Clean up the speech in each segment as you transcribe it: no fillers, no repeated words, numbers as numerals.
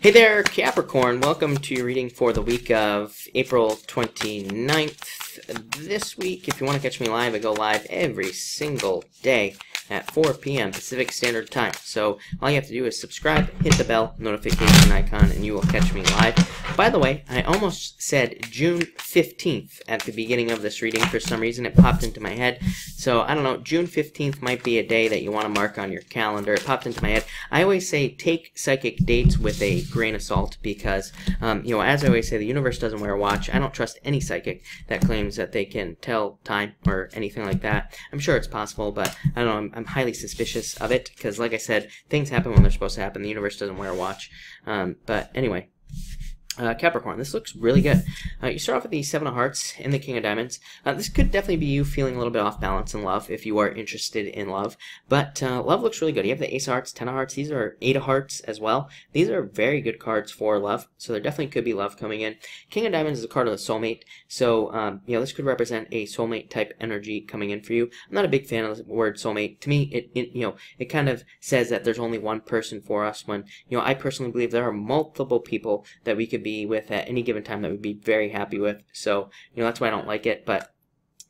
Hey there, Capricorn. Welcome to your reading for the week of April 29th. This week, if you want to catch me live, I go live every single day at 4 p.m. Pacific Standard Time. So all you have to do is subscribe, hit the bell notification icon, and you will catch me live. By the way, I almost said June 15th at the beginning of this reading. For some reason, it popped into my head. So, I don't know, June 15th might be a day that you want to mark on your calendar. It popped into my head. I always say take psychic dates with a grain of salt because, as I always say, the universe doesn't wear a watch. I don't trust any psychic that claims that they can tell time or anything like that. I'm sure it's possible, but I don't know, I'm highly suspicious of it because, like I said, things happen when they're supposed to happen. The universe doesn't wear a watch. But anyway. Capricorn, this looks really good. You start off with the Seven of Hearts and the King of Diamonds. This could definitely be you feeling a little bit off balance in love if you are interested in love. But love looks really good. You have the Ace of Hearts, Ten of Hearts. These are Eight of Hearts as well. These are very good cards for love. So there definitely could be love coming in. King of Diamonds is a card of the soulmate. So, this could represent a soulmate type energy coming in for you. I'm not a big fan of the word soulmate. To me, it kind of says that there's only one person for us when, I personally believe there are multiple people that we could be with at any given time that we'd be very happy with. So, that's why I don't like it, but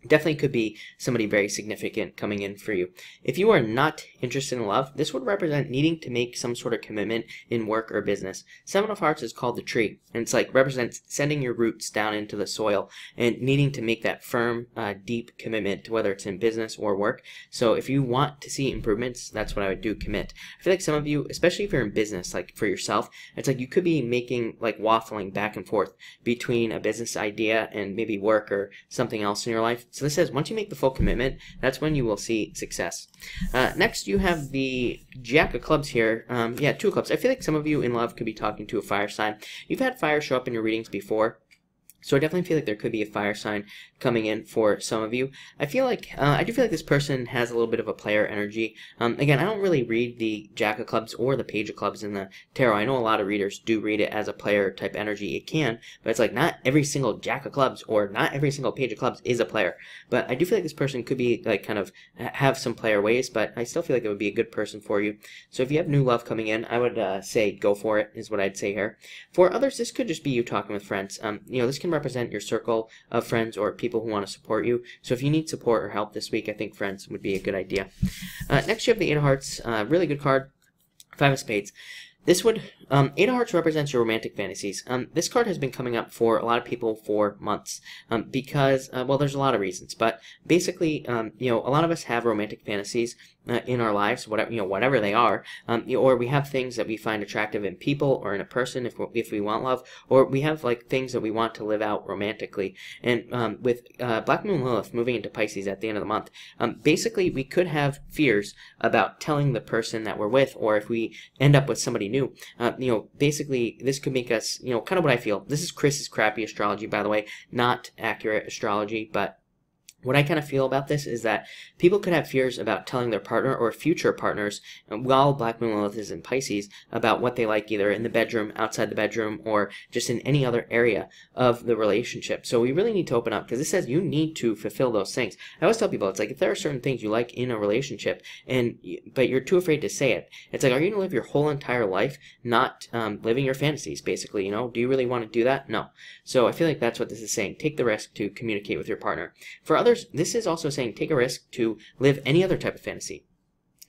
definitely could be somebody very significant coming in for you. If you are not interested in love, this would represent needing to make some sort of commitment in work or business. Seven of Hearts is called the tree, and it's like represents sending your roots down into the soil and needing to make that firm, deep commitment, whether it's in business or work. So if you want to see improvements, that's what I would do, commit. I feel like some of you, especially if you're in business, like for yourself, it's like you could be making, like waffling back and forth between a business idea and maybe work or something else in your life. So this says once you make the full commitment, that's when you will see success. Next, you have the Jack of Clubs here. Two of Clubs. I feel like some of you in love could be talking to a fire sign. You've had fire show up in your readings before. So I definitely feel like there could be a fire sign coming in for some of you. I feel like, I do feel like this person has a little bit of a player energy. Again, I don't really read the Jack of Clubs or the Page of Clubs in the tarot. I know a lot of readers do read it as a player type energy. It can, but it's like not every single Jack of Clubs or not every single Page of Clubs is a player. But I do feel like this person could be like kind of have some player ways, but I still feel like it would be a good person for you. So if you have new love coming in, I would say go for it is what I'd say here. For others, this could just be you talking with friends. This can represent your circle of friends or people who want to support you. So if you need support or help this week, I think friends would be a good idea. Next, you have the Eight of Hearts. Really good card. Five of Spades. This would, Eight of Hearts represents your romantic fantasies. This card has been coming up for a lot of people for months because, there's a lot of reasons, but basically, a lot of us have romantic fantasies in our lives, whatever they are, or we have things that we find attractive in people or in a person if we want love, or we have like things that we want to live out romantically. And with Black Moon Lilith moving into Pisces at the end of the month, basically we could have fears about telling the person that we're with, or if we end up with somebody new, basically this could make us, kind of what I feel. This is Chris's crappy astrology, by the way, not accurate astrology, but what I kind of feel about this is that people could have fears about telling their partner or future partners while Black Moon Lilith is in Pisces about what they like either in the bedroom, outside the bedroom, or just in any other area of the relationship. So we really need to open up because it says you need to fulfill those things. I always tell people it's like if there are certain things you like in a relationship but you're too afraid to say it, it's like are you going to live your whole entire life not living your fantasies basically, Do you really want to do that? No. So I feel like that's what this is saying. Take the risk to communicate with your partner. For others, this is also saying take a risk to live any other type of fantasy.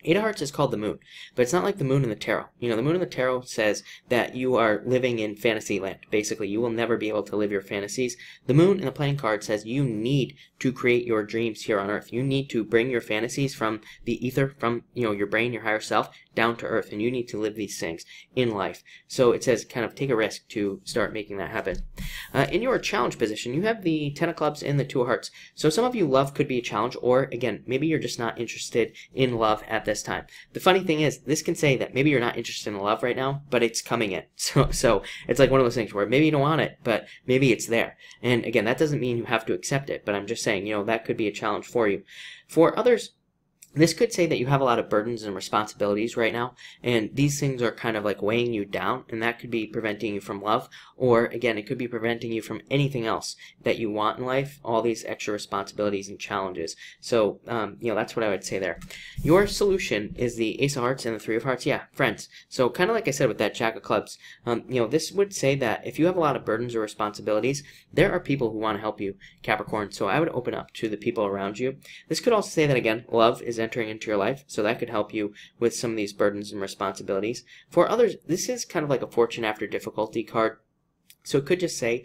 Eight of Hearts is called the moon, but it's not like the moon in the tarot. The moon in the tarot says that you are living in fantasy land. Basically, you will never be able to live your fantasies. The moon in the playing card says you need to create your dreams here on Earth. You need to bring your fantasies from the ether, from your brain, your higher self, down to Earth, and you need to live these things in life. So it says kind of take a risk to start making that happen. In your challenge position, you have the Ten of Clubs and the Two of Hearts. So some of you, love could be a challenge, or again, maybe you're just not interested in love at this time. The funny thing is, this can say that maybe you're not interested in love right now, but it's coming in. So it's like one of those things where maybe you don't want it, but maybe it's there. And again, that doesn't mean you have to accept it, but I'm just saying, that could be a challenge for you. For others, This could say that you have a lot of burdens and responsibilities right now, and these things are kind of like weighing you down, and that could be preventing you from love, or again, it could be preventing you from anything else that you want in life, all these extra responsibilities and challenges. So, that's what I would say there. Your solution is the Ace of Hearts and the Three of Hearts. Yeah, friends. So, kind of like I said with that Jack of Clubs, this would say that if you have a lot of burdens or responsibilities, there are people who want to help you, Capricorn. So, I would open up to the people around you. This could also say that, again, love is entering into your life, so that could help you with some of these burdens and responsibilities. For others, this is kind of like a fortune after difficulty card, so it could just say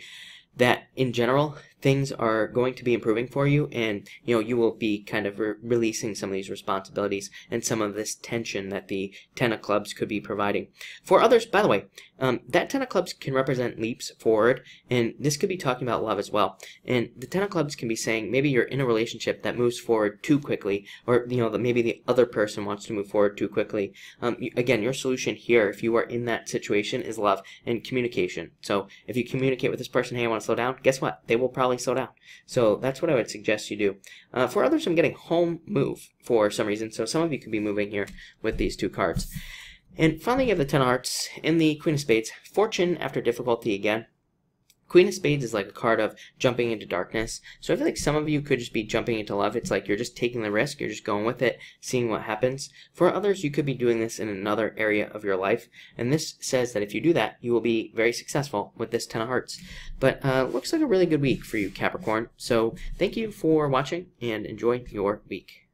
that in general things are going to be improving for you, and you will be kind of releasing some of these responsibilities and some of this tension that the Ten of Clubs could be providing. For others, by the way, that Ten of Clubs can represent leaps forward, and this could be talking about love as well. And the Ten of Clubs can be saying maybe you're in a relationship that moves forward too quickly, or that maybe the other person wants to move forward too quickly. Again, your solution here, if you are in that situation, is love and communication. So if you communicate with this person, hey, I want to slow down, guess what? They will probably slow down. So that's what I would suggest you do. For others, I'm getting home move for some reason. So some of you could be moving here with these two cards. And finally, you have the Ten of Hearts and the Queen of Spades. Fortune after difficulty again. Queen of Spades is like a card of jumping into darkness. So I feel like some of you could just be jumping into love. It's like you're just taking the risk. You're just going with it, seeing what happens. For others, you could be doing this in another area of your life. And this says that if you do that, you will be very successful with this Ten of Hearts. But looks like a really good week for you, Capricorn. So thank you for watching and enjoy your week.